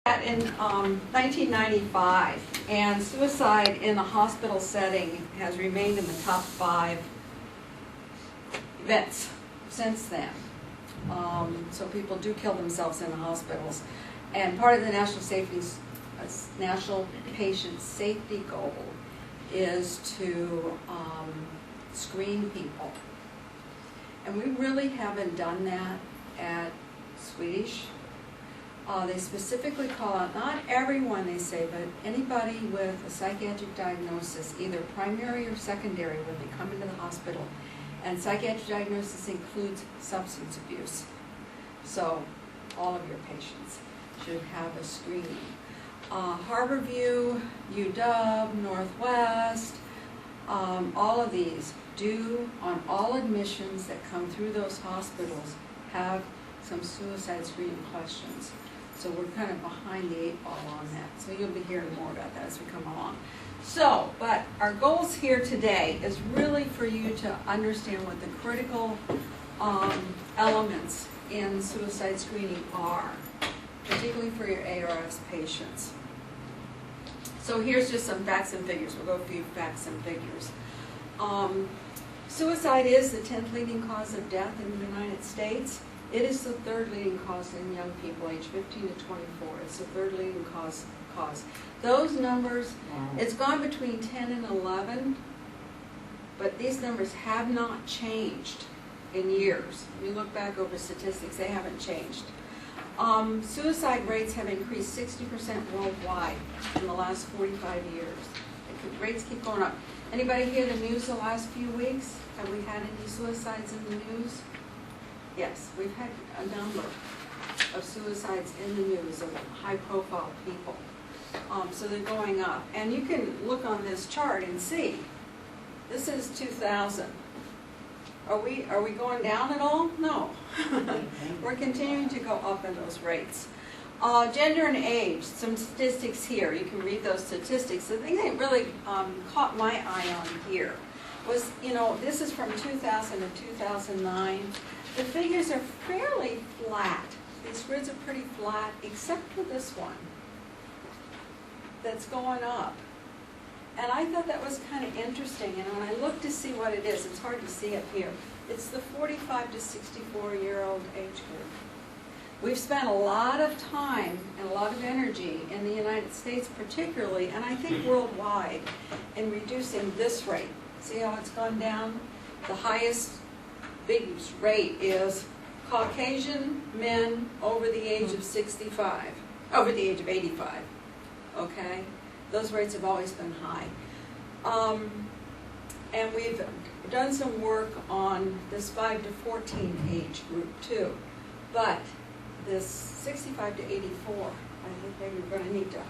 In 1995, and suicide in the hospital setting has remained in the top 5 events since then. So people do kill themselves in the hospitals, and part of the national patient safety goal is to screen people, and we really haven't done that at Swedish. They specifically call out, not everyone they say, but anybody with a psychiatric diagnosis, either primary or secondary, when they come into the hospital. And psychiatric diagnosis includes substance abuse. So all of your patients should have a screening. Harborview, UW, Northwest, all of these do, on all admissions that come through those hospitals, have some suicide screening questions. So we're kind of behind the 8 ball on that. So you'll be hearing more about that as we come along. So, but our goals here today is really for you to understand what the critical elements in suicide screening are, particularly for your ARS patients. So here's just some facts and figures. We'll go through facts and figures. Suicide is the 10th leading cause of death in the United States. It is the 3rd leading cause in young people aged 15 to 24. It's the 3rd leading cause. Those numbers, it's gone between 10 and 11, but these numbers have not changed in years. If you look back over statistics, they haven't changed. Suicide rates have increased 60% worldwide in the last 45 years. The rates keep going up. Anybody hear the news the last few weeks? Have we had any suicides in the news? Yes, we've had a number of suicides in the news of high-profile people. So they're going up. And you can look on this chart and see, this is 2000. Are we going down at all? No. We're continuing to go up in those rates. Gender and age, some statistics here. You can read those statistics. The thing that really caught my eye on here was, this is from 2000 to 2009. The figures are fairly flat. These grids are pretty flat, except for this one that's going up. And I thought that was kind of interesting. And when I looked to see what it is, it's hard to see up here. It's the 45 to 64-year-old age group. We've spent a lot of time and a lot of energy in the United States particularly, and I think worldwide, in reducing this rate. See how it's gone down? The highest biggest rate is Caucasian men over the age of 65, over the age of 85, okay? Those rates have always been high. And we've done some work on this 5 to 14 age group too. But this 65 to 84, I think maybe we're going to need to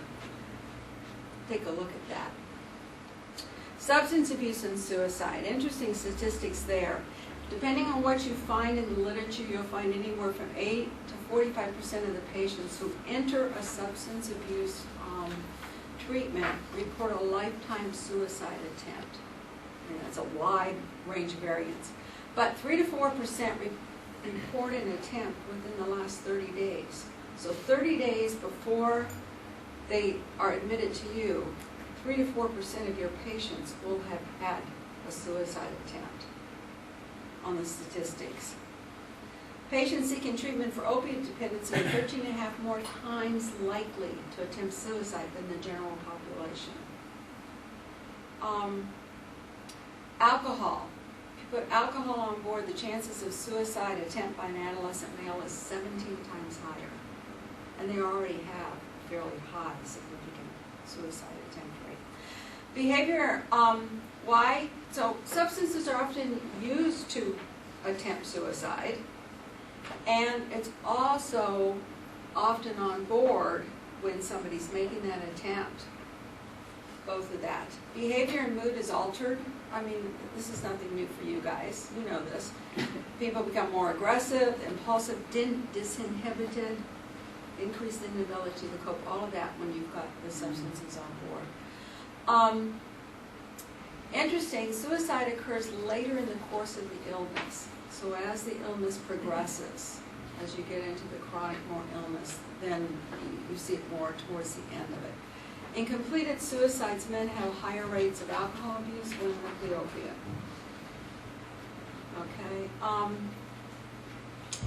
take a look at that. Substance abuse and suicide, interesting statistics there. Depending on what you find in the literature, you'll find anywhere from 8 to 45% of the patients who enter a substance abuse treatment report a lifetime suicide attempt. And that's a wide range of variance. But 3 to 4% report an attempt within the last 30 days. So 30 days before they are admitted to you, 3 to 4% of your patients will have had a suicide attempt on the statistics. Patients seeking treatment for opiate dependency are 13.5 more times likely to attempt suicide than the general population. Alcohol. If you put alcohol on board, the chances of suicide attempt by an adolescent male is 17 times higher. And they already have a fairly high, significant suicide attempt rate. Behavior, why? So substances are often used to attempt suicide, and it's also often on board when somebody's making that attempt. Both of that. Behavior and mood is altered. I mean, this is nothing new for you guys. You know this. People become more aggressive, impulsive, disinhibited, increased inability to cope, all of that when you've got the substances on board. Interesting, suicide occurs later in the course of the illness. So as the illness progresses, as you get into the chronic more illness, then you see it more towards the end of it. In completed suicides, men have higher rates of alcohol abuse, women of the opiate. Okay.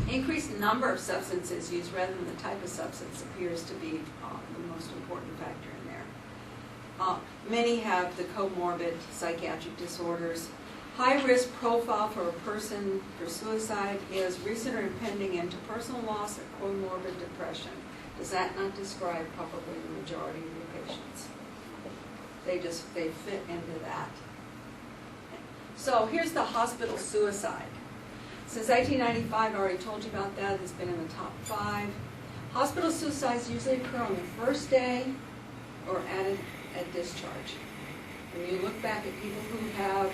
Increased number of substances used rather than the type of substance appears to be the most important factor in there. Many have the comorbid psychiatric disorders. High-risk profile for a person for suicide is recent or impending interpersonal loss or comorbid depression. Does that not describe probably the majority of your patients? They fit into that. So here's the hospital suicide. Since 1895, I already told you about that. It's been in the top 5. Hospital suicides usually occur on the first day or at discharge. When you look back at people who have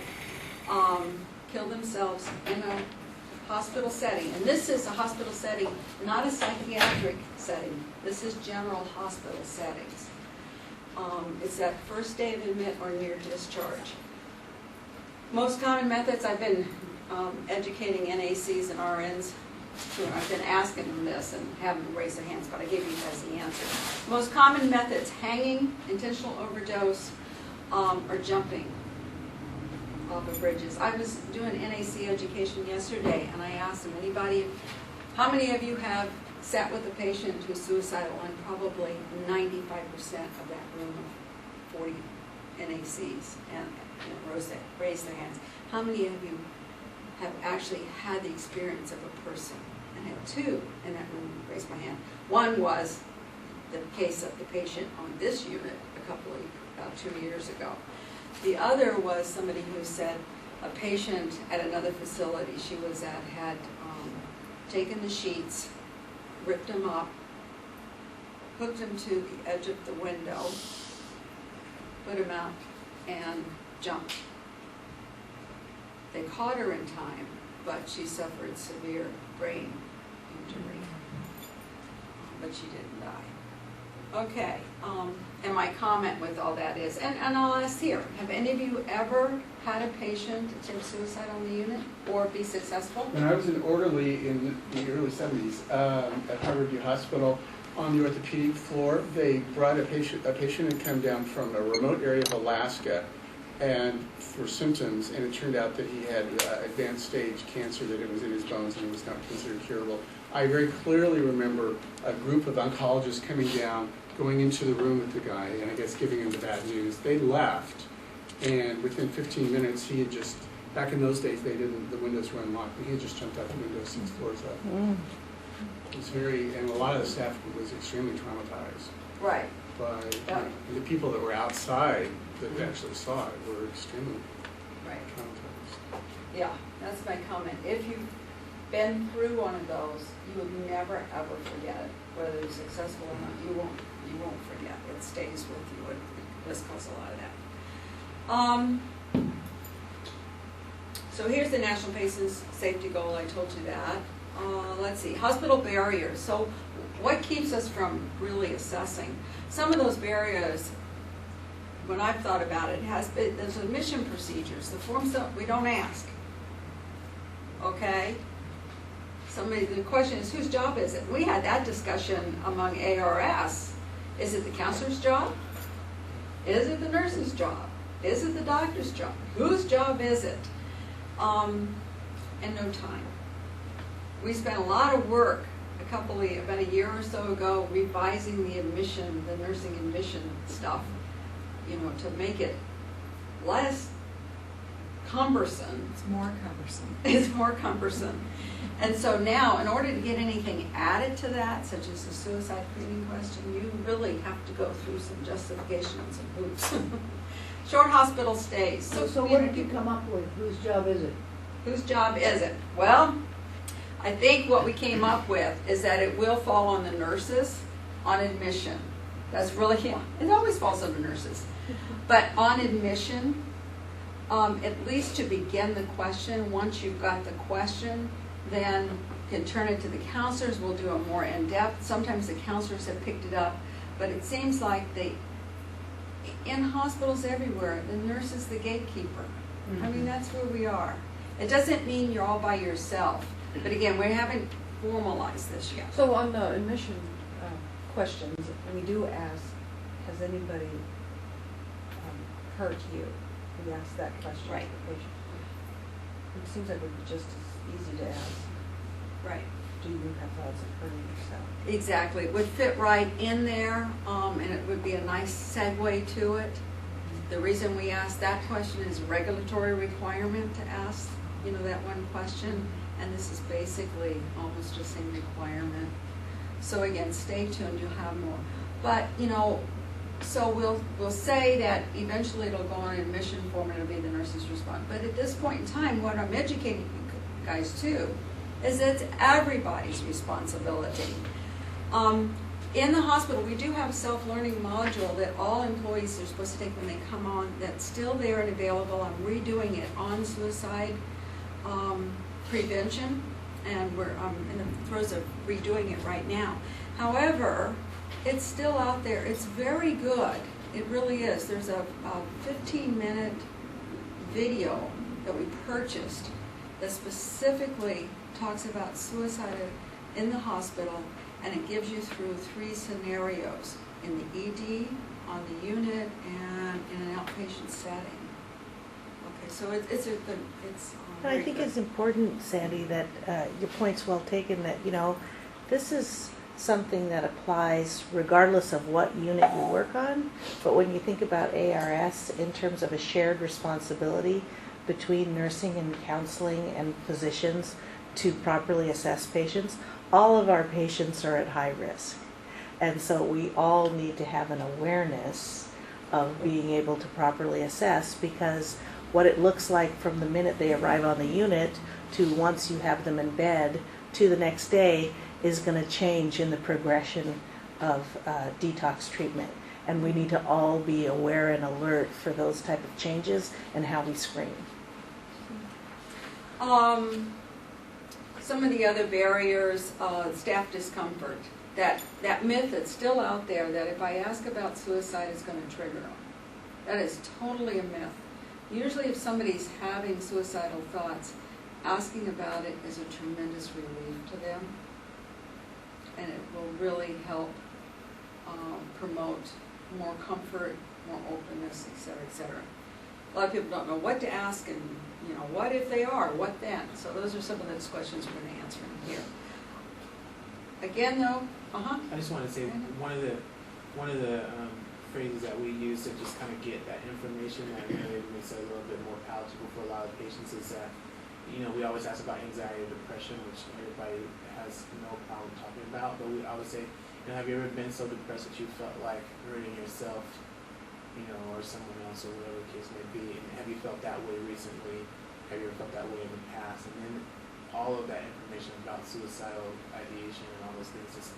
killed themselves in a hospital setting, and this is a hospital setting, not a psychiatric setting. This is general hospital settings. It's that first day of admit or near discharge. Most common methods, I've been educating NACs and RNs. I've been asking them this and having them raise their hands, but I gave you guys the answer. Most common methods: hanging, intentional overdose, or jumping off of bridges. I was doing NAC education yesterday, and I asked them, how many of you have sat with a patient who's suicidal? And probably 95% of that room of 40 NACs and raised their hands. How many of you have actually had the experience of a person? And I had 2 in that room who raised my hand. One was the case of the patient on this unit about 2 years ago. The other was somebody who said a patient at another facility she was at had taken the sheets, ripped them up, hooked them to the edge of the window, put them out, and jumped. They caught her in time, but she suffered severe brain injury, but she didn't die. Okay, and my comment with all that is, and I'll ask here, have any of you ever had a patient attempt suicide on the unit or be successful? When I was an orderly in the early 70s at Harborview Hospital, on the orthopedic floor, they brought a patient had come down from a remote area of Alaska and for symptoms, and it turned out that he had advanced stage cancer, that it was in his bones and it was not considered curable. I very clearly remember a group of oncologists coming down, going into the room with the guy, and I guess giving him the bad news. They left, and within 15 minutes, he had just, back in those days, the windows were unlocked, and he had just jumped out the window 6 floors up. It was and a lot of the staff was extremely traumatized. Right. By the people that were outside that actually saw it were extremely traumatized. Yeah, that's my comment. If you've been through one of those, you would never ever forget it. Whether you're successful or not, you won't forget. It stays with you. This causes a lot of that. So here's the National Patient Safety Goal. I told you that. Let's see, hospital barriers. So what keeps us from really assessing? Some of those barriers, when I've thought about it, there's admission procedures. The forms we don't ask. Okay? The question is, whose job is it? We had that discussion among ARS. Is it the counselor's job? Is it the nurse's job? Is it the doctor's job? Whose job is it? And no time. We spent a lot of work about a year or so ago revising the nursing admission stuff, to make it less cumbersome. It's more cumbersome. It's more cumbersome. And so now, in order to get anything added to that, such as the suicide screening question, you really have to go through some justification and some hoops. Short hospital stays. So what did you come up with? Whose job is it? Whose job is it? Well, I think what we came up with is that it will fall on the nurses on admission. That's really, it always falls on the nurses. But on admission, at least to begin the question, once you've got the question, then you can turn it to the counselors. We'll do a more in-depth. Sometimes the counselors have picked it up, but it seems like in hospitals everywhere, the nurse is the gatekeeper. I mean, that's where we are. It doesn't mean you're all by yourself. But again, we're having formalized this yet. So on the admission questions, we do ask, has anybody hurt you? We ask that question Right. to the patient. It seems like it would be just as easy to ask, Right. do you have thoughts of hurting yourself? Exactly. It would fit right in there, and it would be a nice segue to it. The reason we ask that question is regulatory requirement to ask, that one question, and this is basically almost the same requirement. So again, stay tuned, you'll have more. But, so we'll say that eventually it'll go on an admission form and it'll be the nurse's response. But at this point in time, what I'm educating you guys to is it's everybody's responsibility. In the hospital, we do have a self-learning module that all employees are supposed to take when they come on, that's still there and available. I'm redoing it on suicide prevention, and we're in the throes of redoing it right now. However, it's still out there. It's very good. It really is. There's a 15-minute video that we purchased that specifically talks about suicide in the hospital, and it gives you through 3 scenarios: in the ED, on the unit, and in an outpatient setting. Okay, so it's And I think it's important, Sandy, that your point's well taken, that, this is something that applies regardless of what unit you work on. But when you think about ARS in terms of a shared responsibility between nursing and counseling and physicians to properly assess patients, all of our patients are at high risk. And so we all need to have an awareness of being able to properly assess, because what it looks like from the minute they arrive on the unit to once you have them in bed to the next day is going to change in the progression of detox treatment. And we need to all be aware and alert for those type of changes and how we screen. Some of the other barriers, staff discomfort. That myth that's still out there that if I ask about suicide, it's going to trigger them. That is totally a myth. Usually if somebody's having suicidal thoughts, asking about it is a tremendous relief to them, and it will really help promote more comfort, more openness, et cetera, et cetera. A lot of people don't know what to ask, and what if they are, what then? So those are some of those questions we're going to answer in here. Again though, I just want to say one of the phrases that we use to just kind of get that information that really makes it a little bit more palatable for a lot of patients is that, we always ask about anxiety or depression, which everybody has no problem talking about, but we always say, have you ever been so depressed that you felt like hurting yourself, or someone else, or whatever the case may be, and have you felt that way recently? Have you ever felt that way in the past? And then all of that information about suicidal ideation and all those things just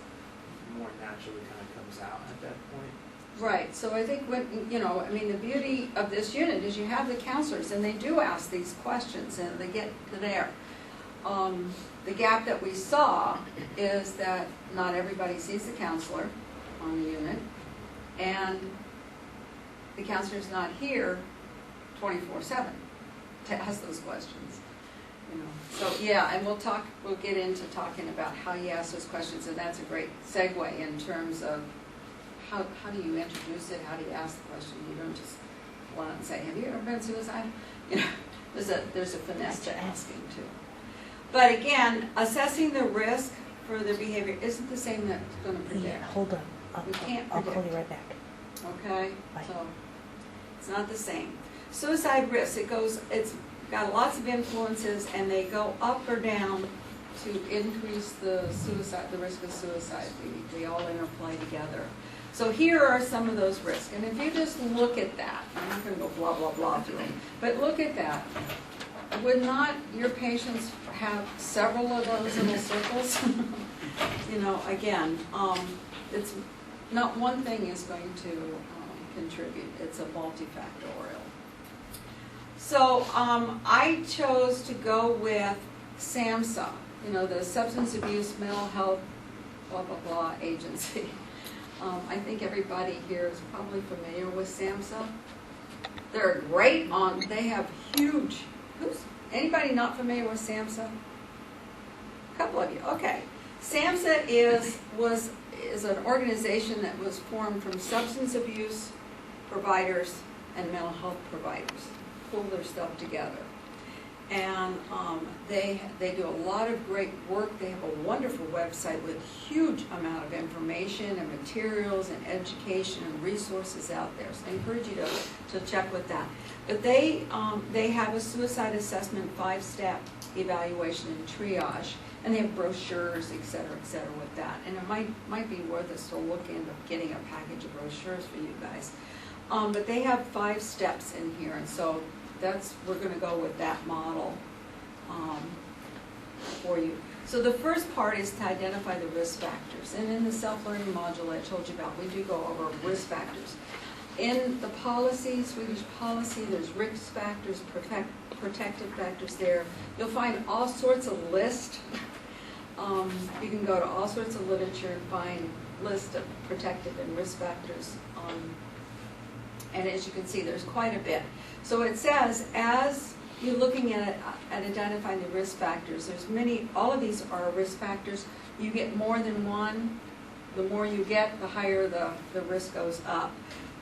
more naturally kind of comes out at that point. right, so I think what, the beauty of this unit is you have the counselors, and they do ask these questions, and they get to there. The gap that we saw is that not everybody sees the counselor on the unit, and the counselor's not here 24/7 to ask those questions. So yeah, and we'll get into talking about how you ask those questions, and that's a great segue in terms of how do you introduce it, how do you ask the question. You don't just go out and say, have you ever been suicidal? There's a finesse to asking too. But again, assessing the risk for their behavior isn't the same that's going to predict. Yeah, hold on. We can't I'll call predict. you right back. Okay? Bye. So it's not the same. Suicide risk, it's got lots of influences, and they go up or down to increase the risk of suicide. They all interplay together. So here are some of those risks. And if you just look at that, I'm not going to go blah, blah, blah through them, but look at that. Would not your patients have several of those little circles? Again, it's not one thing is going to contribute. It's a multifactorial. So I chose to go with SAMHSA, the Substance Abuse Mental Health blah, blah, blah agency. I think everybody here is probably familiar with SAMHSA. They're great they have huge, anybody not familiar with SAMHSA? couple of you, okay. SAMHSA is an organization that was formed from substance abuse providers and mental health providers, pull their stuff together. And they do a lot of great work. They have a wonderful website with huge amount of information and materials and education and resources out there. So I encourage you to check with that. But they have a suicide assessment 5-step evaluation and triage, and they have brochures, et cetera, with that. And it might be worth us to look into getting a package of brochures for you guys. But they have 5 steps in here, and so we're going to go with that model for you. So the first part is to identify the risk factors. And in the self-learning module I told you about, we do go over risk factors. In the policy, Swedish policy, there's risk factors, protective factors there. You'll find all sorts of lists. You can go to all sorts of literature and find lists of protective and risk factors. And as you can see, there's quite a bit. So it says, as you're looking at identifying the risk factors, there's many, all of these are risk factors. You get more than one. The more you get, the higher the risk goes up.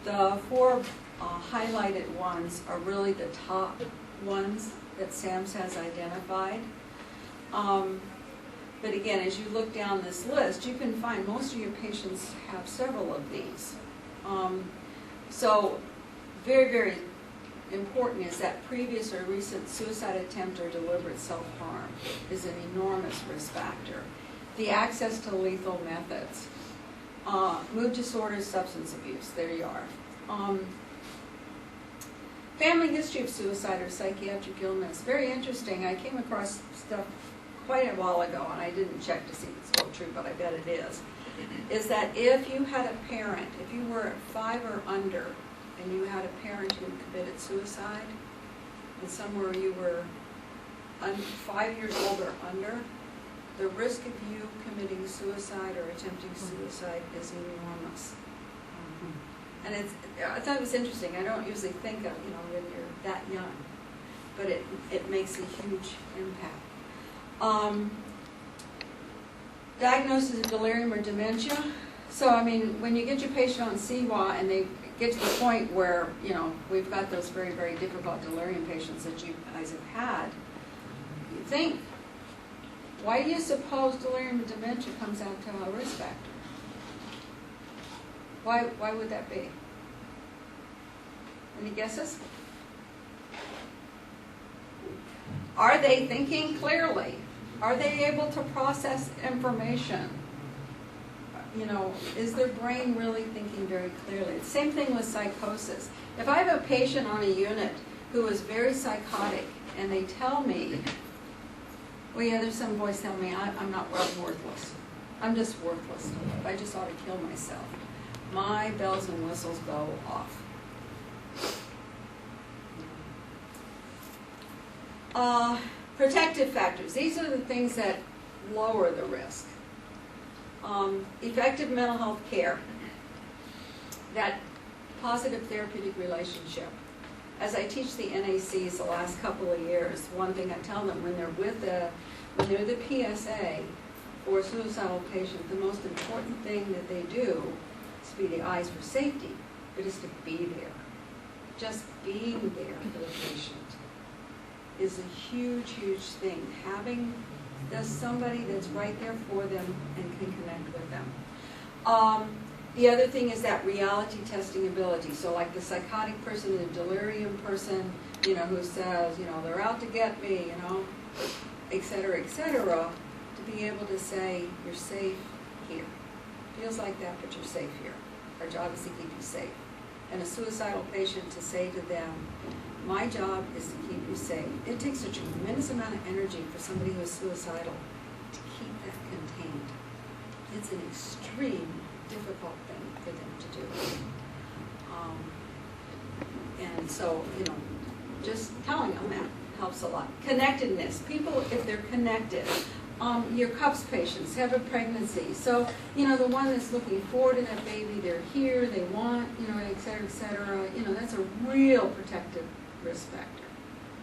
The 4 highlighted ones are really the top ones that SAMHSA has identified. But again, as you look down this list, you can find most of your patients have several of these. So very, very important is that previous or recent suicide attempt or deliberate self-harm is an enormous risk factor. The access to lethal methods. Mood disorders, substance abuse, there you are. Family history of suicide or psychiatric illness, very interesting. I came across stuff quite a while ago, and I didn't check to see if it's still true, but I bet it is that if you had a parent, if you were 5 or under, and you had a parent who committed suicide, and somewhere you were 5 years old or under, the risk of you committing suicide or attempting suicide is enormous. And I thought it was interesting. I don't usually think of, when you're that young, but it makes a huge impact. Diagnosis of delirium or dementia. So, when you get your patient on CWA and they get to the point where, we've got those very, very difficult delirium patients that you guys have had, you think, why do you suppose delirium and dementia comes out to a risk factor? Why would that be? Any guesses? Are they thinking clearly? Are they able to process information? Is their brain really thinking very clearly? It's the same thing with psychosis. If I have a patient on a unit who is very psychotic and they tell me, well, yeah, there's some voice telling me I'm not worthless. I'm just worthless. I just ought to kill myself. My bells and whistles go off. Protective factors. These are the things that lower the risk. Effective mental health care. That positive therapeutic relationship. As I teach the NACs the last couple of years, one thing I tell them when they're the PSA for a suicidal patient, the most important thing that they do is to be the eyes for safety, but is to be there. Just being there for the patient is a huge, huge thing. Having somebody that's right there for them and can connect with them. The other thing is that reality testing ability. So like the psychotic person, the delirium person, who says, they're out to get me, et cetera, to be able to say, you're safe here. Feels like that, but you're safe here. Our job is to keep you safe. And a suicidal patient to say to them, my job is to keep you safe. It takes a tremendous amount of energy for somebody who is suicidal to keep that contained. It's an extreme, difficult thing for them to do. And so, just telling them that helps a lot. Connectedness. People, if they're connected. Your CUPS patients have a pregnancy. So, the one that's looking forward to that baby, they're here, they want, et cetera, that's a real protective risk factor.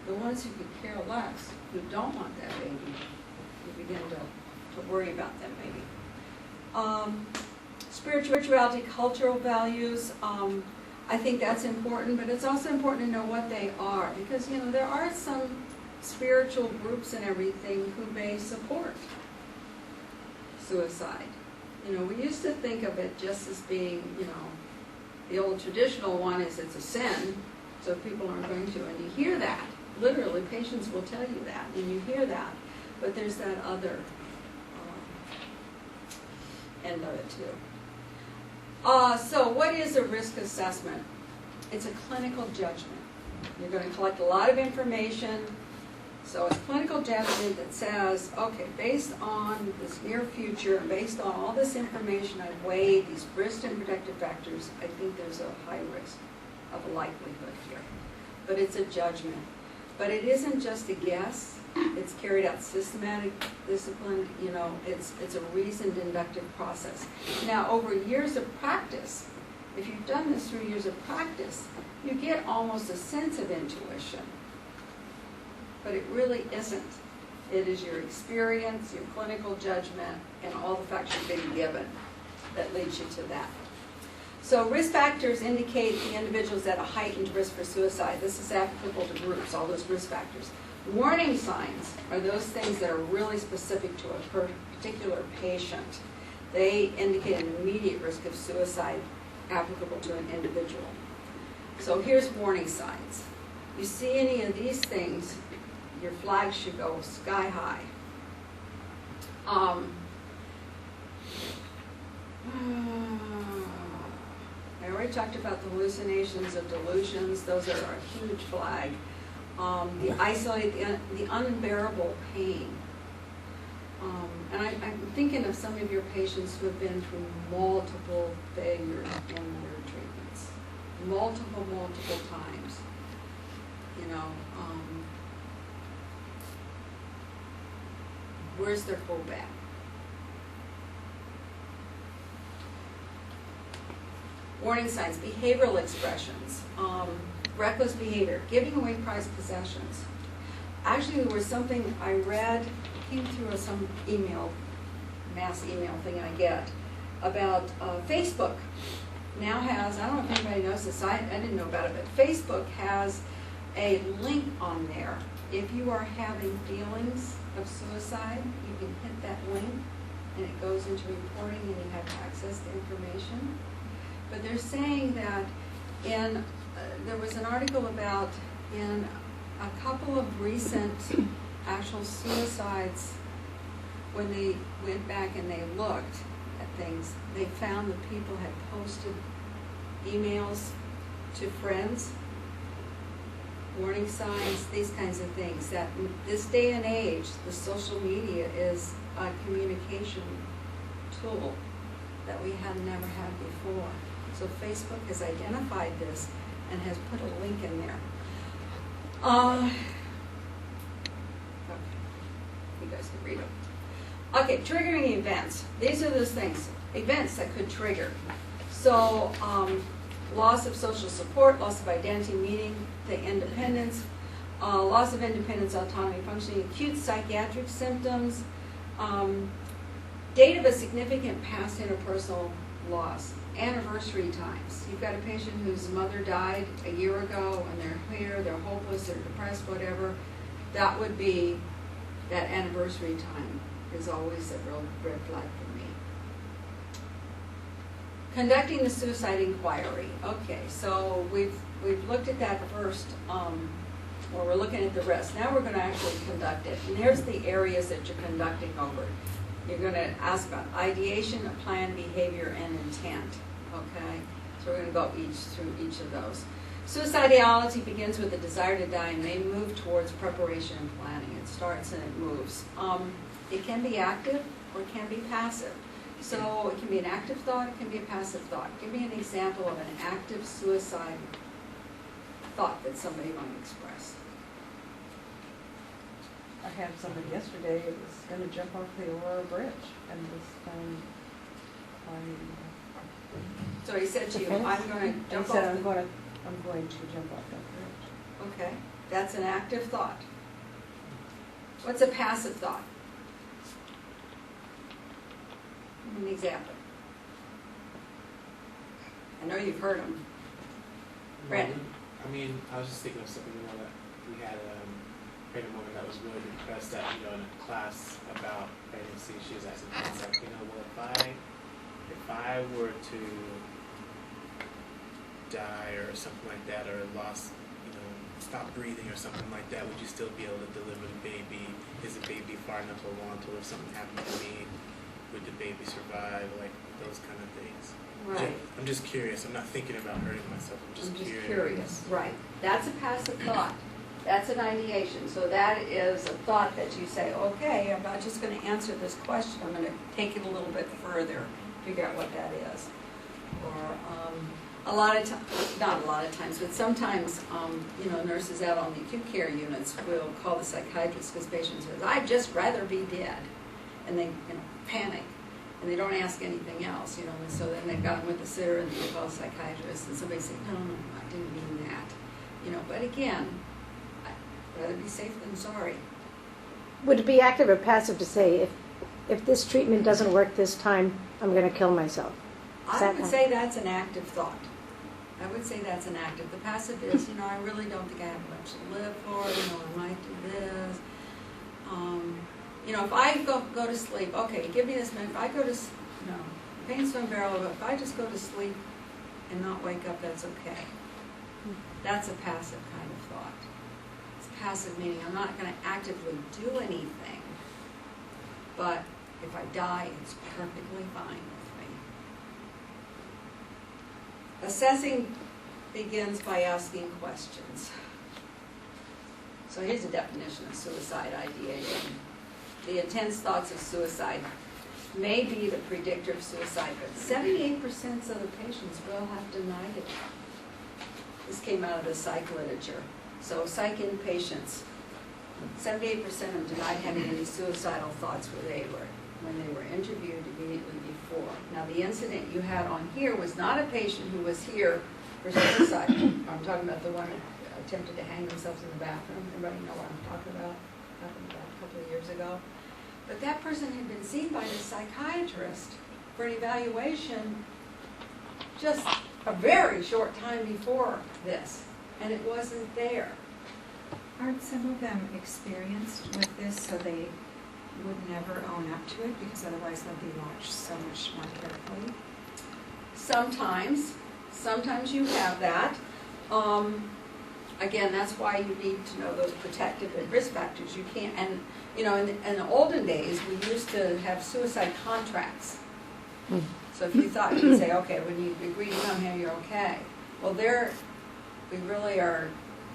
The ones who could care less, who don't want that baby, you begin to to worry about them maybe. Spirituality, cultural values, I think that's important, but it's also important to know what they are, because, you know, there are some spiritual groups and everything who may support suicide. You know, we used to think of it just as being, you know, the old traditional one is it's a sin, so people aren't going to, and you hear that. Literally, patients will tell you that, and you hear that, but there's that other end of it too. So what is a risk assessment? It's a clinical judgment. You're going to collect a lot of information. So it's clinical judgment that says, okay, based on this near future, and based on all this information I've weighed, these risk and protective factors, I think there's a high risk of a likelihood here. But it's a judgment. But it isn't just a guess. It's carried out systematic, disciplined, you know, it's a reasoned inductive process. Now, over years of practice, if you've done this through years of practice, you get almost a sense of intuition. But it really isn't. It is your experience, your clinical judgment, and all the facts you've been given that leads you to that. So risk factors indicate the individuals at a heightened risk for suicide. This is applicable to groups, all those risk factors. Warning signs are those things that are really specific to a particular patient. They indicate an immediate risk of suicide applicable to an individual. So here's warning signs. You see any of these things, your flag should go sky high. I already talked about the hallucinations of delusions. Those are a huge flag. The isolate, the unbearable pain. And I'm thinking of some of your patients who have been through multiple failures in their treatments. Multiple times. You know, where's their fallback? Warning signs, behavioral expressions, reckless behavior, giving away prized possessions. Actually, there was something I read, came through some email, mass email thing I get, about Facebook now has, I don't know if anybody knows this, I didn't know about it, but Facebook has a link on there. If you are having feelings of suicide, you can hit that link and it goes into reporting and you have access to information. But they're saying that there was an article about in a couple of recent actual suicides, when they went back and they looked at things, they found that people had posted emails to friends, warning signs, these kinds of things. That in this day and age, the social media is a communication tool that we had never had before. So Facebook has identified this and has put a link in there. Okay. You guys can read them. Okay, triggering events. These are those things, events that could trigger. So, loss of social support, loss of identity, meaning the independence, loss of independence, autonomy, functioning, acute psychiatric symptoms, date of a significant past interpersonal loss, anniversary times. You've got a patient whose mother died a year ago and they're here, they're hopeless, they're depressed, whatever. That would be, that anniversary time is always a real red flag for me. Conducting the suicide inquiry. Okay, so we've looked at that first, or we're looking at the rest. Now we're going to actually conduct it. And here's the areas that you're conducting over. You're going to ask about ideation, plan, behavior, and intent. Okay, so we're going to go through each of those. Suicidality begins with the desire to die and may move towards preparation and planning. It starts and it moves. It can be active or it can be passive. So it can be an active thought, it can be a passive thought. Give me an example of an active suicide thought that somebody might express. I had somebody yesterday who was going to jump off the Aurora Bridge and was found So he said to you, I'm going to jump off. I'm going to jump off that bridge. Okay, that's an active thought. What's a passive thought? Give me an example. I know you've heard them. Brandon? I mean, I was just thinking of something, you know, that we had a pregnant woman that was really depressed that, you know, in a class about pregnancy, she was asking things like, you know, well, if I were to die or something like that, or lost, you know, stop breathing or something like that, would you still be able to deliver the baby? Is the baby far enough along to if something happened to me, would the baby survive? Like those kind of things. Right. I'm just curious. I'm not thinking about hurting myself. I'm just curious. Curious. Right. That's a passive thought. That's an ideation. So that is a thought that you say, okay, I'm not just going to answer this question. I'm going to take it a little bit further, figure out what that is. Or a lot of times, not a lot of times, but sometimes, you know, nurses out on the acute care units will call the psychiatrist because patients says, I'd just rather be dead. And they, you know, panic. And they don't ask anything else, you know, and so then they've got them with the sitter and they call a psychiatrist and somebody say, no, I didn't mean that. You know, but again, I'd rather be safe than sorry. Would it be active or passive to say, if this treatment doesn't work this time, I'm going to kill myself? I would say that's an active thought. I would say that's an active. The passive is, you know, I really don't think I have much to live for, you know, I might do this. You know, if I go to sleep, okay, give me this minute. If I go to, no, pain swim barrel, but if I just go to sleep and not wake up, that's okay. That's a passive kind of thought. It's passive meaning I'm not going to actively do anything, but if I die, it's perfectly fine with me. Assessing begins by asking questions. So here's a definition of suicide ideation. The intense thoughts of suicide may be the predictor of suicide, but 78% of the patients will have denied it. This came out of the psych literature. So psych inpatients, 78% of them denied having any suicidal thoughts when they were interviewed immediately before. Now the incident you had on here was not a patient who was here for suicide. I'm talking about the one who attempted to hang themselves in the bathroom. Everybody know what I'm talking about? Happened about a couple of years ago. But that person had been seen by the psychiatrist for an evaluation just a very short time before this, and it wasn't there. Aren't some of them experienced with this so they would never own up to it because otherwise they'll be watched so much more carefully? Sometimes you have that. Again, that's why you need to know those protective and risk factors. You can't, and you know, in the olden days, we used to have suicide contracts. So if you thought, you'd say, okay, when you agree to come here, you're okay. Well, we really are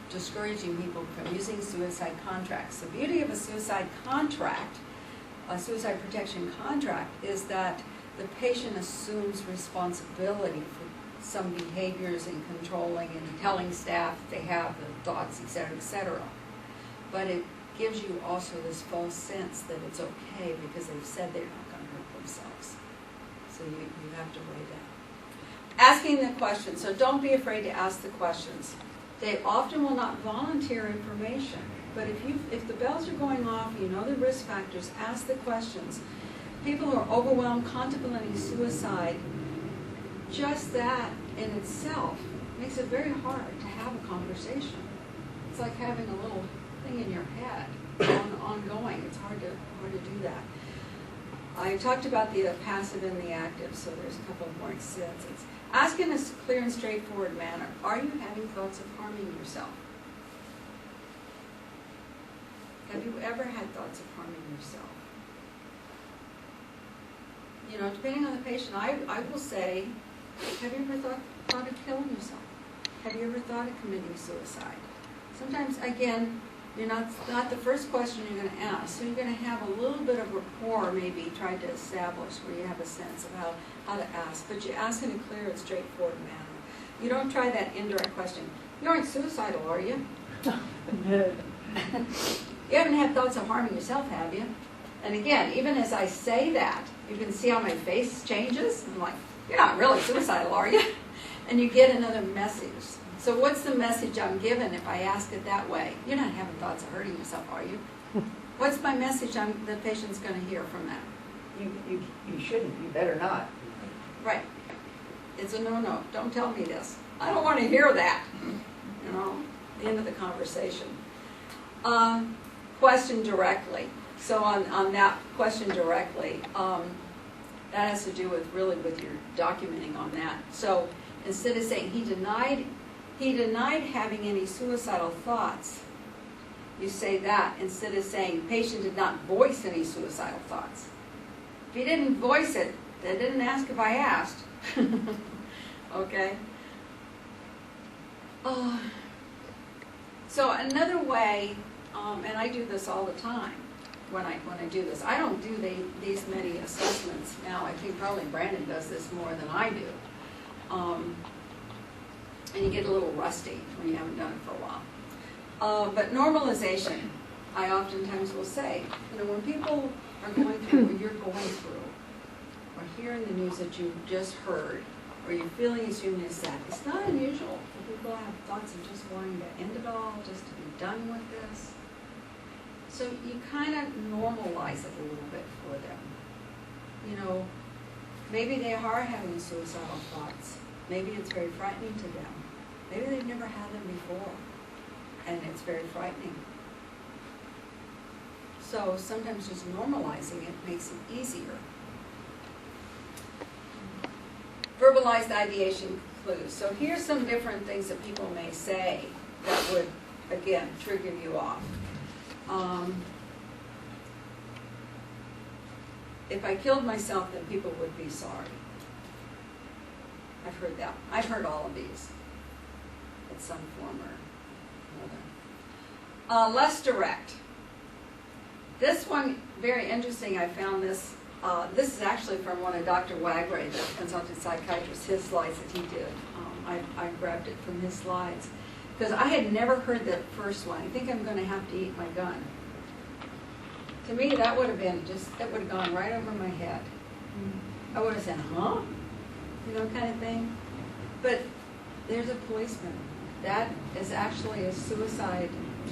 discouraging people from using suicide contracts. The beauty of a suicide contract, a suicide protection contract, is that the patient assumes responsibility for some behaviors and controlling and telling staff they have the thoughts, et cetera, but it gives you also this false sense that it's okay because they've said they're not going to hurt themselves. So you have to weigh that. Asking the questions. So don't be afraid to ask the questions. They often will not volunteer information, but if the bells are going off, you know the risk factors, ask the questions. People who are overwhelmed, contemplating suicide, just that in itself makes it very hard to have a conversation. It's like having a little thing in your head ongoing. It's hard to do that. I talked about the passive and the active, so there's a couple more sentences. Ask in a clear and straightforward manner, are you having thoughts of harming yourself? Have you ever had thoughts of harming yourself? You know, depending on the patient, I will say, have you ever thought of killing yourself? Have you ever thought of committing suicide? Sometimes, again, you're not the first question you're going to ask, so you're going to have a little bit of rapport, maybe try to establish where you have a sense of how to ask, but you ask in a clear and straightforward manner. You don't try that indirect question. You aren't suicidal, are you? You haven't had thoughts of harming yourself, have you? And again, even as I say that, you can see how my face changes. I'm like, you're not really suicidal, are you? And you get another message. So what's the message I'm given if I ask it that way? You're not having thoughts of hurting yourself, are you? What's my message the patient's going to hear from that? You shouldn't, you better not. Right. It's a no-no. Don't tell me this. I don't want to hear that. You know, the end of the conversation. Question directly. So on that question directly, that has to do with really with your documenting on that. So instead of saying he denied having any suicidal thoughts, you say that instead of saying patient did not voice any suicidal thoughts. If he didn't voice it, they didn't ask if I asked. Okay? So another way, and I do this all the time when I do this. I don't do these many assessments now. I think probably Brandon does this more than I do. And you get a little rusty when you haven't done it for a while. But normalization, I oftentimes will say, you know, when people are going through what you're going through, or hearing the news that you just heard, or you're feeling extremely sad, it's not unusual for people to have thoughts of just wanting to end it all, just to be done with this. So you kind of normalize it a little bit for them. You know, maybe they are having suicidal thoughts. Maybe it's very frightening to them. Maybe they've never had them before, and it's very frightening. So sometimes just normalizing it makes it easier. Verbalized ideation clues. So here's some different things that people may say that would, again, trigger you off. If I killed myself, then people would be sorry. I've heard that. I've heard all of these at some form or another. Less direct. This one, very interesting. I found this. This is actually from one of Dr. Wagray, the consultant psychiatrist, his slides that he did. I grabbed it from his slides. Because I had never heard that first one. I think I'm going to have to eat my gun. To me, that would have been that would have gone right over my head. I would have said, huh? You know, kind of thing. But there's a policeman. That is actually a suicide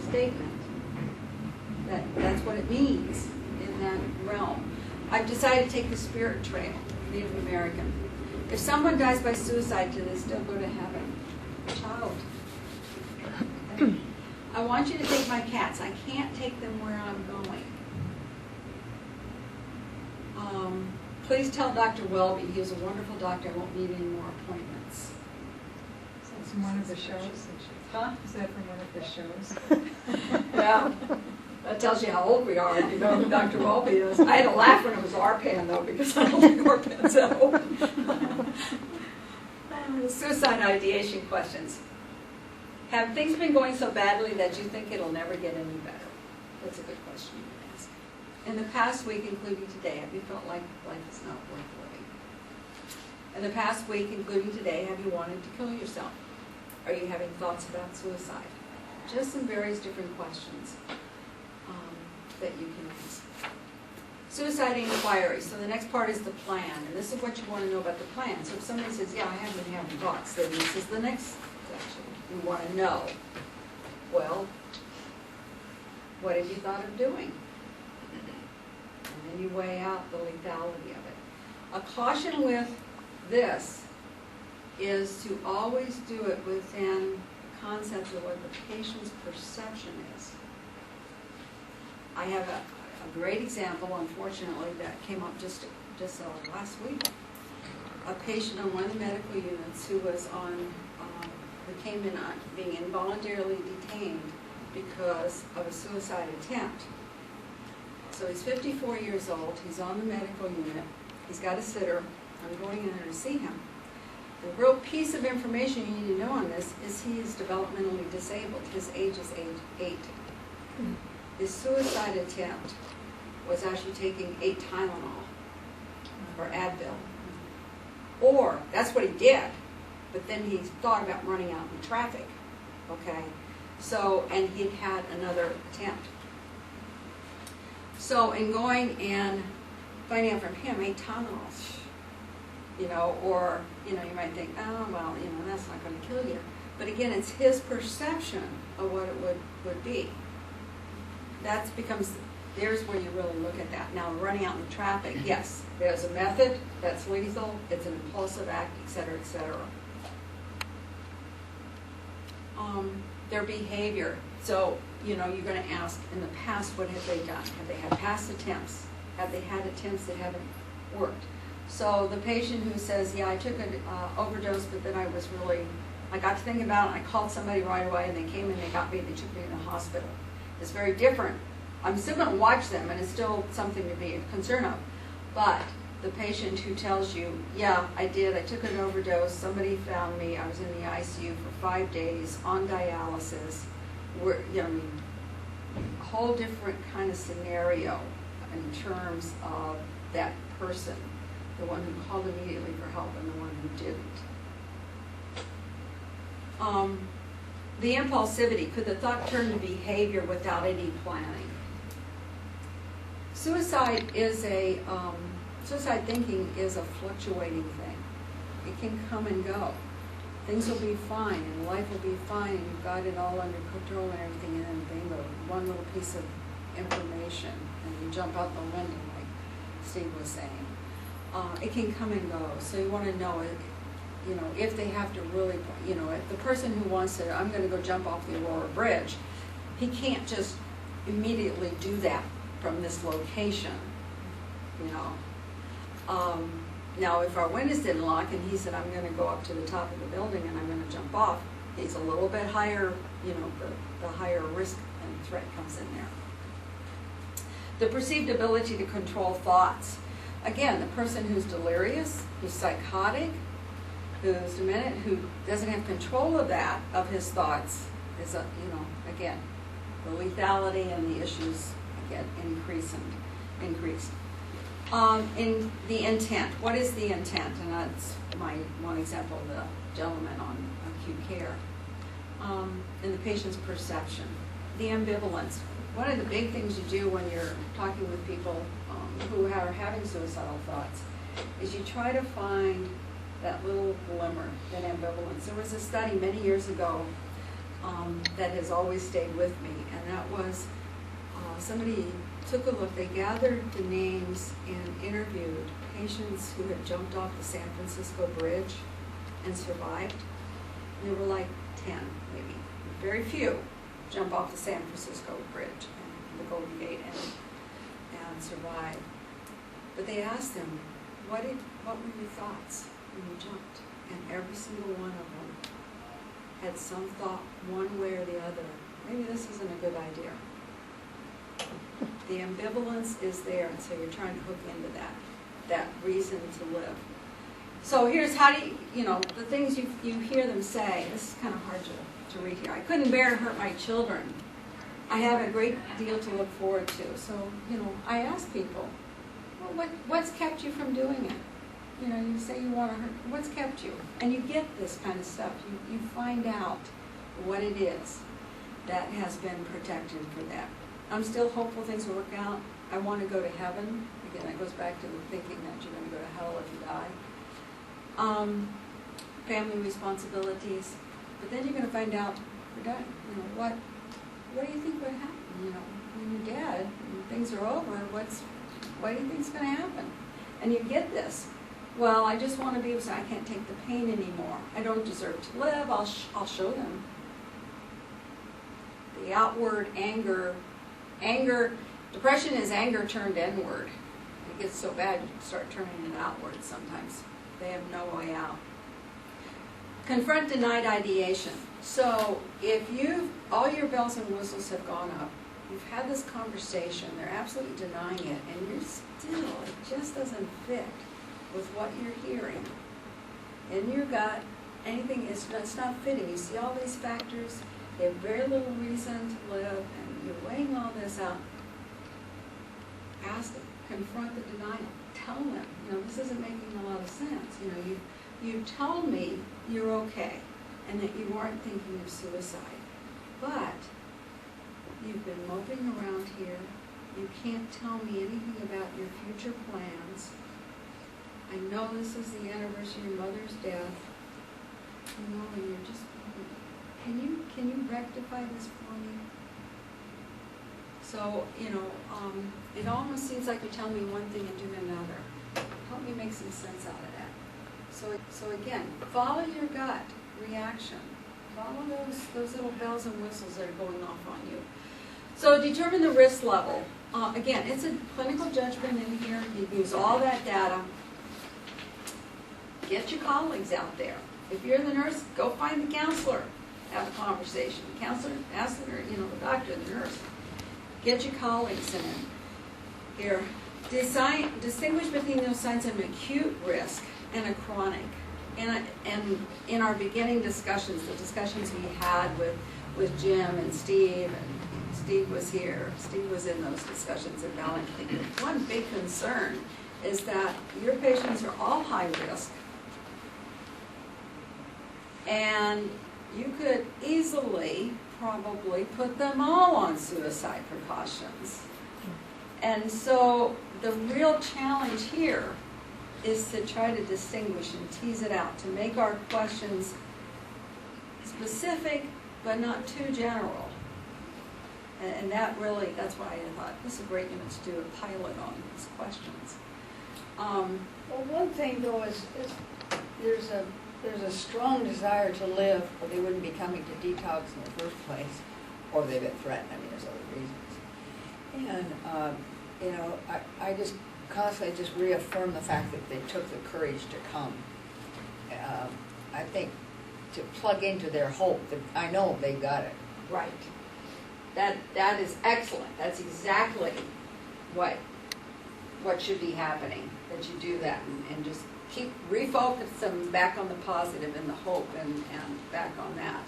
statement. That's what it means in that realm. I've decided to take the spirit trail, Native American. If someone dies by suicide, do they still go to heaven? Child. Okay. I want you to take my cats. I can't take them where I'm going. Please tell Dr. Welby, he is a wonderful doctor. I won't need any more appointments. That's from one of the shows. Huh? Is that from one of the shows? Yeah. That tells you how old we are, you know who Dr. Welby is. I had to laugh when it was Arpan, though, because I don't think Arpan's that old. Suicide ideation questions. Have things been going so badly that you think it'll never get any better? That's a good question to ask. In the past week, including today, have you felt like life is not worth living? In the past week, including today, have you wanted to kill yourself? Are you having thoughts about suicide? Just some various different questions that you can ask. Suicide inquiry. So the next part is the plan, and this is what you want to know about the plan. So if somebody says, yeah, I have been having thoughts, then this is the next section. You want to know, well, what have you thought of doing? And then you weigh out the lethality of it. A caution with this is to always do it within the concept of what the patient's perception is. I have a great example, unfortunately, that came up just last week. A patient on one of the medical units who was who came in being involuntarily detained because of a suicide attempt. So he's 54 years old, he's on the medical unit, he's got a sitter, I'm going in there to see him. The real piece of information you need to know on this is he is developmentally disabled. His age is age 8. His suicide attempt was actually taking 8 Tylenol or Advil. Or, that's what he did, but then he thought about running out in traffic, okay? So, and he'd had another attempt. So, in going and finding out from him, 8 Tylenols, you know, or, you know, you might think, oh, well, you know, that's not going to kill you. But again, it's his perception of what it would be. That becomes there's where you really look at that. Now, running out in traffic, yes, there's a method that's lethal, it's an impulsive act, et cetera, et cetera. Their behavior. So, you're going to ask, in the past, what have they done? Have they had past attempts? Have they had attempts that haven't worked? So the patient who says, yeah, I took an overdose, but then I got to thinking about it, I called somebody right away, and they came and they got me, they took me to the hospital. It's very different. I'm still going to watch them, and it's still something to be concerned of. But the patient who tells you, yeah, I did, I took an overdose, somebody found me, I was in the ICU for 5 days on dialysis, a whole different kind of scenario in terms of that person, the one who called immediately for help and the one who didn't. The impulsivity, could the thought turn to behavior without any planning? Suicide thinking is a fluctuating thing. It can come and go. Things will be fine, and life will be fine, and you've got it all under control and everything, and then bingo, one little piece of information, and you jump out the window, like Steve was saying. It can come and go, so you want to know, if they have to really, if the person who wants to, I'm going to go jump off the Aurora Bridge, he can't just immediately do that from this location, Now, if our windows didn't lock and he said, I'm going to go up to the top of the building and I'm going to jump off, he's a little bit higher, the higher risk and threat comes in there. The perceived ability to control thoughts. Again, the person who's delirious, who's psychotic, who's demented, who doesn't have control of that, of his thoughts, is, again, the lethality and the issues get increased. In the intent, what is the intent? And that's my one example of the gentleman on acute care. In the patient's perception, the ambivalence. One of the big things you do when you're talking with people who are having suicidal thoughts is you try to find that little glimmer, that ambivalence. There was a study many years ago that has always stayed with me, and that was somebody took a look, they gathered the names and interviewed patients who had jumped off the San Francisco Bridge and survived. There were like 10, maybe, very few jump off the San Francisco Bridge and the Golden Gate and survive. But they asked them, what were your thoughts when you jumped? And every single one of them had some thought, one way or the other, maybe this isn't a good idea. The ambivalence is there, and so you're trying to hook into that reason to live. So here's how do you, the things you hear them say, this is kind of hard to read here. I couldn't bear to hurt my children. I have a great deal to look forward to. So, I ask people, well, what's kept you from doing it? You say you want to hurt, what's kept you? And you get this kind of stuff. You find out what it is that has been protected for that. I'm still hopeful things will work out. I want to go to heaven. Again, that goes back to the thinking that you're going to go to hell if you die. Family responsibilities. But then you're going to find out, you're done. What do you think would happen? When you're dead and things are over, what do you think is going to happen? And you get this. Well, I just want to be, I can't take the pain anymore. I don't deserve to live. I'll show them. The outward anger, depression is anger turned inward. It gets so bad you start turning it outward sometimes. They have no way out. Confront denied ideation. So if all your bells and whistles have gone up, you've had this conversation, they're absolutely denying it, and you're still, it just doesn't fit with what you're hearing. In your gut, it's not fitting. You see all these factors, they have very little reason to live, and you're weighing all this out. Ask them, confront the denial. Tell them, this isn't making a lot of sense. You told me you're okay, and that you weren't thinking of suicide. But you've been moping around here. You can't tell me anything about your future plans. I know this is the anniversary of your mother's death. And you're just, can you rectify this for me? So, it almost seems like you're telling me one thing and doing another. Help me make some sense out of that. So again, follow your gut reaction. Follow those little bells and whistles that are going off on you. So determine the risk level. Again, it's a clinical judgment in here. You use all that data. Get your colleagues out there. If you're the nurse, go find the counselor. Have a conversation. The counselor, ask the nurse, the doctor, the nurse. Get your colleagues in. Here, distinguish between those signs of an acute risk and a chronic. And in our beginning discussions, the discussions we had with Jim and Steve, and Steve was here, Steve was in those discussions at Valentin. One big concern is that your patients are all high risk, and you could easily probably put them all on suicide precautions. And so the real challenge here is to try to distinguish and tease it out, to make our questions specific but not too general. And that's why I thought this is a great unit to do a pilot on these questions. Well, one thing though is there's a strong desire to live, or they wouldn't be coming to detox in the first place, or they've been threatened. I mean, there's other reasons. And I just constantly just reaffirm the fact that they took the courage to come. I think to plug into their hope that I know they got it. Right. That is excellent. That's exactly what should be happening, that you do that and just refocus them back on the positive and the hope and back on that.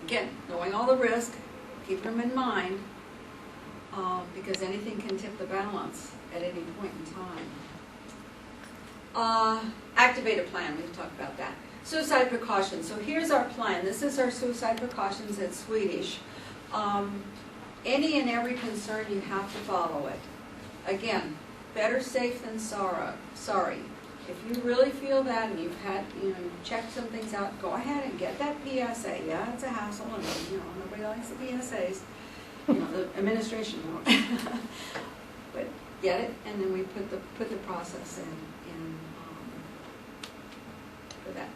Again, knowing all the risk, keep them in mind, because anything can tip the balance at any point in time. Activate a plan, we've talked about that. Suicide precautions. So here's our plan. This is our suicide precautions. It's Swedish. Any and every concern, you have to follow it. Again, better safe than sorry. If you really feel that and you've had, checked some things out, go ahead and get that PSA. Yeah, it's a hassle, and nobody likes the PSAs. The administration won't. But get it, and then we put the process in for that.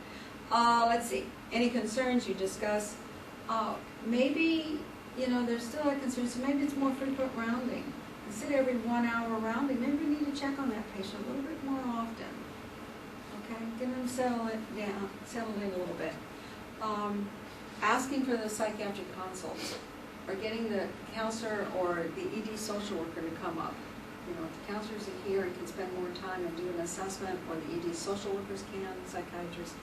Let's see. Any concerns you discuss? Maybe there's still a concern, so maybe it's more frequent rounding. Instead of every 1 hour rounding, maybe we need to check on that patient a little bit more often. Okay, get them settled in a little bit. Asking for the psychiatric consults, or getting the counselor or the ED social worker to come up. If the counselors are here and can spend more time and do an assessment, or the ED social workers can, psychiatrists.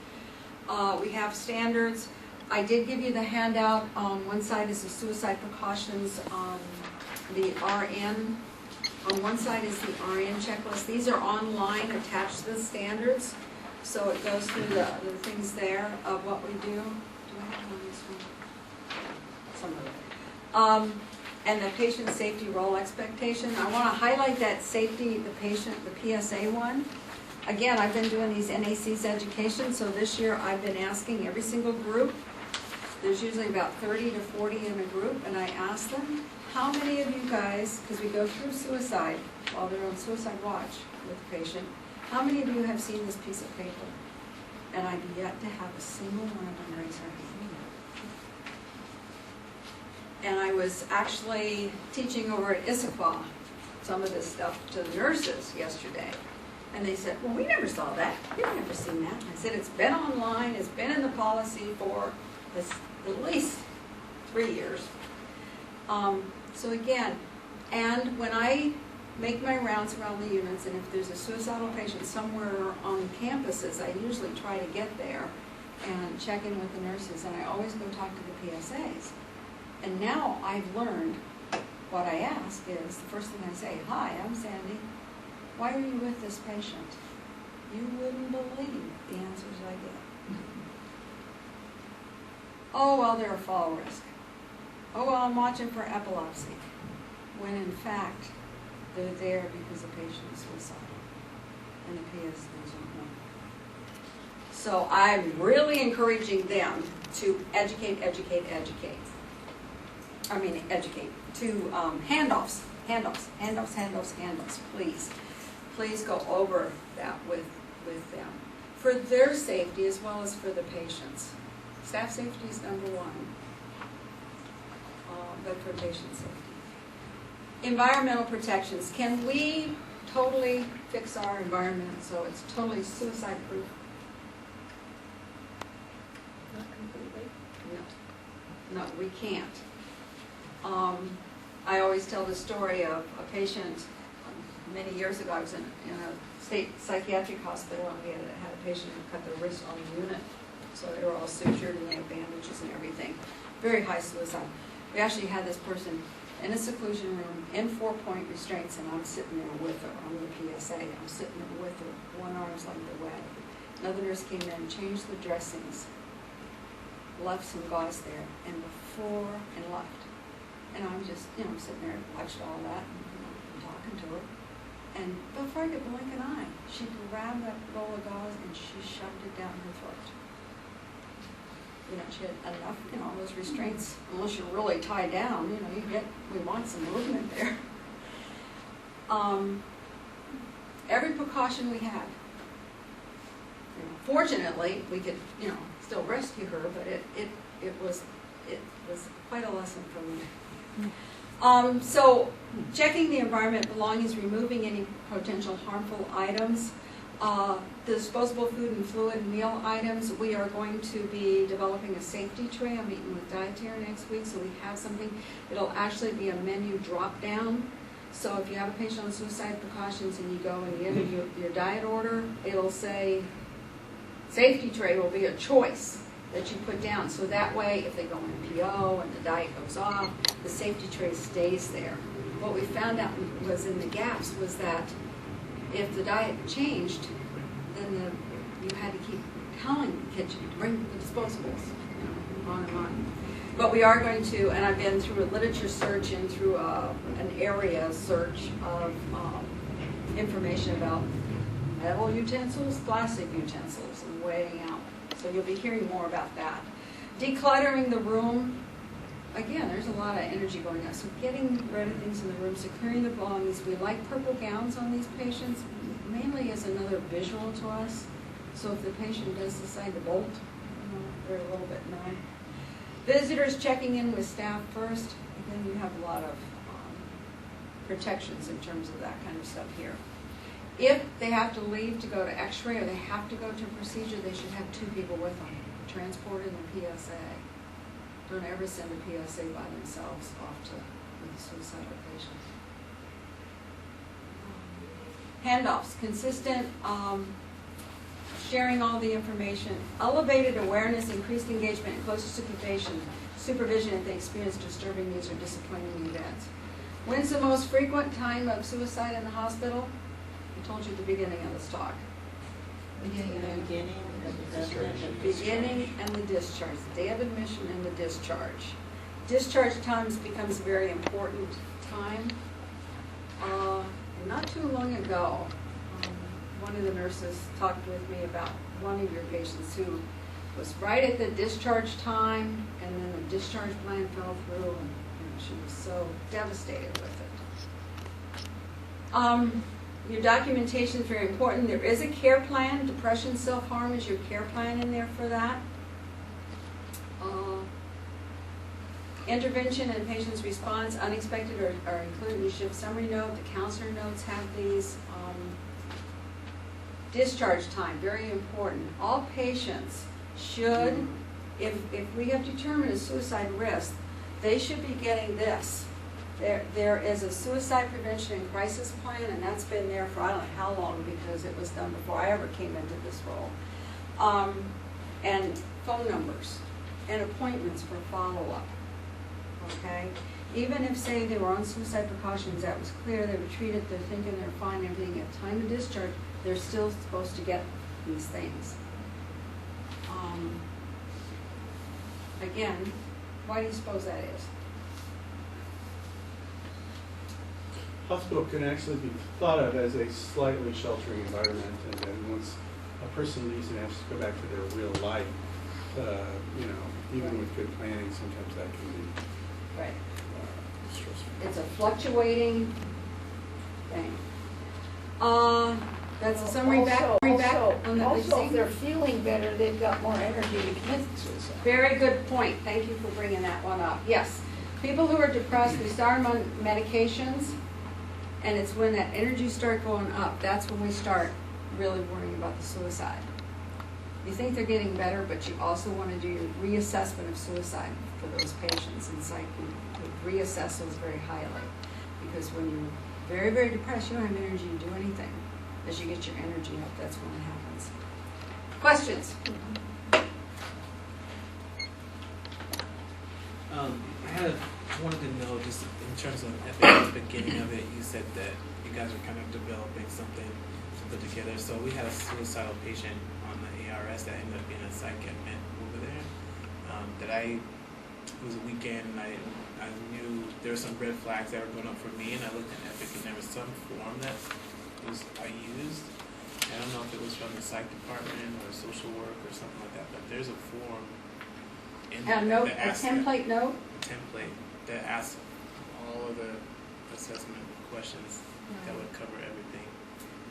We have standards. I did give you the handout. One side is the suicide precautions. The RN. On one side is the RN checklist. These are online, attached to the standards. So it goes through the things there of what we do. Do I have it on this one? Some of it. And the patient safety role expectation. I want to highlight that safety, the PSA one. Again, I've been doing these NAC's education, so this year I've been asking every single group. There's usually about 30 to 40 in a group, and I ask them, how many of you guys, because we go through suicide while they're on suicide watch with the patient, how many of you have seen this piece of paper? And I've yet to have a single one of them raise their hand. And I was actually teaching over at Issaquah some of this stuff to the nurses yesterday. And they said, well, we never saw that. We've never seen that. I said, it's been online, it's been in the policy for at least 3 years. So again, and when I make my rounds around the units, and if there's a suicidal patient somewhere on campuses, I usually try to get there and check in with the nurses, and I always go talk to the PSAs. And now I've learned what I ask is, the first thing I say, hi, I'm Sandy. Why are you with this patient? You wouldn't believe the answers I get. Oh, well, they're a fall risk. Oh, well, I'm watching for epilepsy. When in fact, they're there because the patient is suicidal. And the PS doesn't know. So I'm really encouraging them to educate. handoffs, please. Please go over that with them, for their safety as well as for the patients. Staff safety is number one, but for patient safety. Environmental protections. Can we totally fix our environment so it's totally suicide-proof? Not completely. No, we can't. I always tell the story of a patient many years ago. I was in a state psychiatric hospital, and we had a patient who cut their wrist on the unit. So they were all sutured and they had bandages and everything. Very high suicide. We actually had this person in a seclusion room in 4-point restraints, and I'm sitting there with her on the PSA. I'm sitting there with her, one arm's length away. Another nurse came in, changed the dressings, left some gauze there, and left. And I'm just, I'm sitting there, watched all that, and talking to her. And before I could blink an eye, she grabbed that roll of gauze and she shoved it down her throat. She had enough, all those restraints, unless you're really tied down, we want some movement there. Every precaution we had. Fortunately, we could, still rescue her, but it was quite a lesson for me. So, checking the environment belongings, removing any potential harmful items. Disposable food and fluid meal items, we are going to be developing a safety tray. I'm meeting with dietary next week, so we have something. It'll actually be a menu drop down. So if you have a patient on suicide precautions and you go and you enter your diet order, it'll say safety tray will be a choice that you put down. So that way, if they go in PO and the diet goes off, the safety tray stays there. What we found out was in the gaps was that if the diet changed, then you had to keep telling the kitchen to bring the disposables, on and on. But we are going to, and I've been through a literature search and through an area search of information about metal utensils, plastic utensils, and weighing out. So you'll be hearing more about that. Decluttering the room. Again, there's a lot of energy going on. So getting rid of things in the room, securing the belongings. We like purple gowns on these patients, mainly as another visual to us. So if the patient does decide to bolt, they're a little bit known. Visitors checking in with staff first. Again, you have a lot of protections in terms of that kind of stuff here. If they have to leave to go to x-ray or they have to go to a procedure, they should have 2 people with them, transported in the PSA. Don't ever send a PSA by themselves off to with a suicidal patient. Handoffs, consistent sharing all the information, elevated awareness, increased engagement, and closer supervision if they experience disturbing news or disappointing events. When's the most frequent time of suicide in the hospital? I told you at the beginning of this talk. The beginning and the discharge, the day of admission and the discharge. Discharge times becomes a very important time. Not too long ago, one of the nurses talked with me about one of your patients who was right at the discharge time, and then the discharge plan fell through, and she was so devastated with it. Your documentation is very important. There is a care plan. Depression, self-harm is your care plan in there for that. Intervention and patient's response, unexpected are included in the shift summary note. The counselor notes have these. Discharge time, very important. All patients should, if we have determined a suicide risk, they should be getting this. There is a suicide prevention and crisis plan, and that's been there for I don't know how long, because it was done before I ever came into this role. And phone numbers and appointments for follow-up. Okay? Even if, say, they were on suicide precautions, that was clear, they were treated, they're thinking they're fine, everything, at time of discharge, they're still supposed to get these things. Again, why do you suppose that is? Hospital can actually be thought of as a slightly sheltering environment, and then once a person leaves and has to go back to their real life, even with good planning, sometimes that can be Right. It's a fluctuating thing. That's a summary back on the Also, if they're thing. feeling better, they've got more energy to commit suicide. Very good point. Thank you for bringing that one up. Yes. People who are depressed, we start them on medications, and it's when that energy starts going up, that's when we start really worrying about the suicide. You think they're getting better, but you also want to do your reassessment of suicide for those patients. And psych, we reassess those very highly. Because when you're very, very depressed, you don't have energy to do anything. As you get your energy up, that's when it happens. Questions? I wanted to know, just in terms of at the beginning of it, you said that you guys were kind of developing something to put together. So we had a suicidal patient on the ARS that ended up being a psych admit over there. It was a weekend, and I knew there were some red flags that were going up for me, and I looked at Epic, and there was some form that I used. I don't know if it was from the psych department or social work or something like that, but there's a form in A note, that a asks template note? template that asks all of the assessment questions that would cover everything.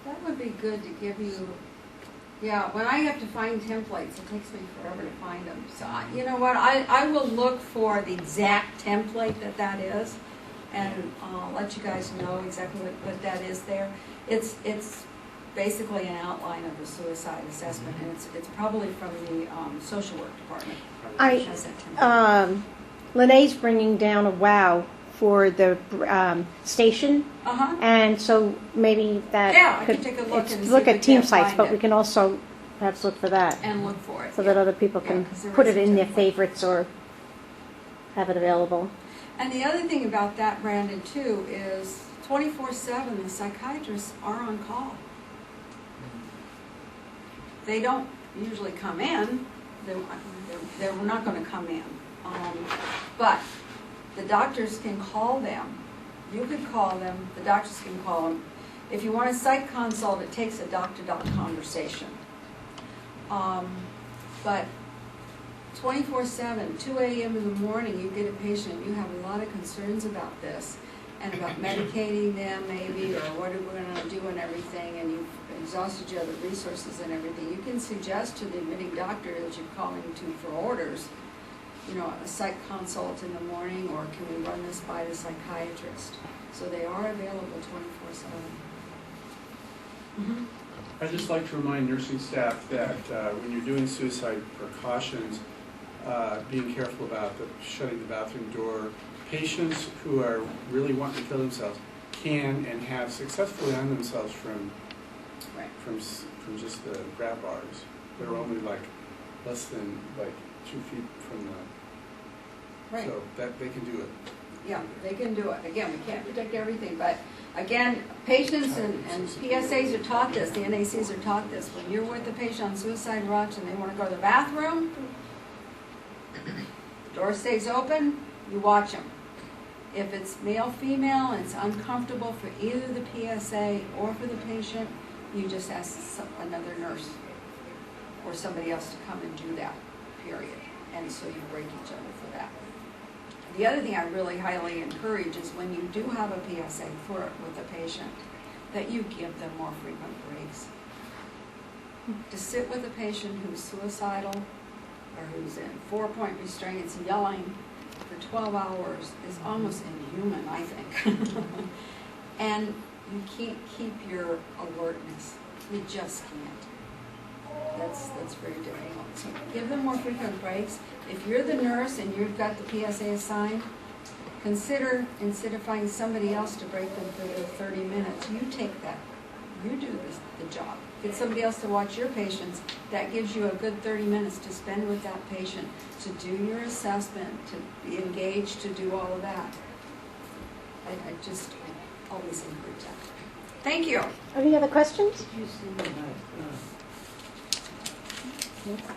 That would be good to give you. Yeah, when I have to find templates, it takes me forever to find them. So, you know what, I will look for the exact template that is, and let you guys know exactly what that is there. It's basically an outline of the suicide assessment, and it's probably from the social work department. I- Has that template. Lene's bringing down a WOW for the station, Uh-huh. and so maybe that Yeah, I could can take a look it's and see look if we at team can't sites, find but it. we can also perhaps look for that And look for it. so that yeah. other people Yeah, can 'cause there put is it a in their template. favorites or have it available. And the other thing about that, Brandon, too, is 24/7, the psychiatrists are on call. They don't usually come in. They're not going to come in. But the doctors can call them. You could call them. The doctors can call them. If you want a psych consult, it takes a doc-to-doc conversation. But 24/7, 2 a.m. in the morning, you get a patient, you have a lot of concerns about this, and about medicating them maybe, or what are we going to do and everything, and you've exhausted your other resources and everything. You can suggest to the admitting doctor that you're calling to for orders, you know, a psych consult in the morning, or can we run this by the psychiatrist? So they are available 24/7. Mm-hmm. I'd just like to remind nursing staff that when you're doing suicide precautions, being careful about shutting the bathroom door. Patients who are really wanting to kill themselves can and have successfully hung themselves from just the grab bars. They're only like less than 2 feet from the, Right. so that they can do it. Yeah, they can do it. Again, we can't predict everything, but again, patients and PSAs are taught this, the NACs are taught this. When you're with a patient on suicide watch and they want to go to the bathroom, the door stays open, you watch them. If it's male, female, and it's uncomfortable for either the PSA or for the patient, you just ask another nurse or somebody else to come and do that, period. And so you break each other for that. The other thing I really highly encourage is when you do have a PSA with a patient, that you give them more frequent breaks. To sit with a patient who's suicidal or who's in 4-point restraints yelling for 12 hours is almost inhuman, I think. And you can't keep your alertness. You just can't. That's very difficult. So give them more frequent breaks. If you're the nurse and you've got the PSA assigned, consider, instead of finding somebody else to break them for the 30 minutes, you take that. You do the job. Get somebody else to watch your patients. That gives you a good 30 minutes to spend with that patient, to do your assessment, to be engaged, to do all of that. I always encourage that. Thank you. Any other questions?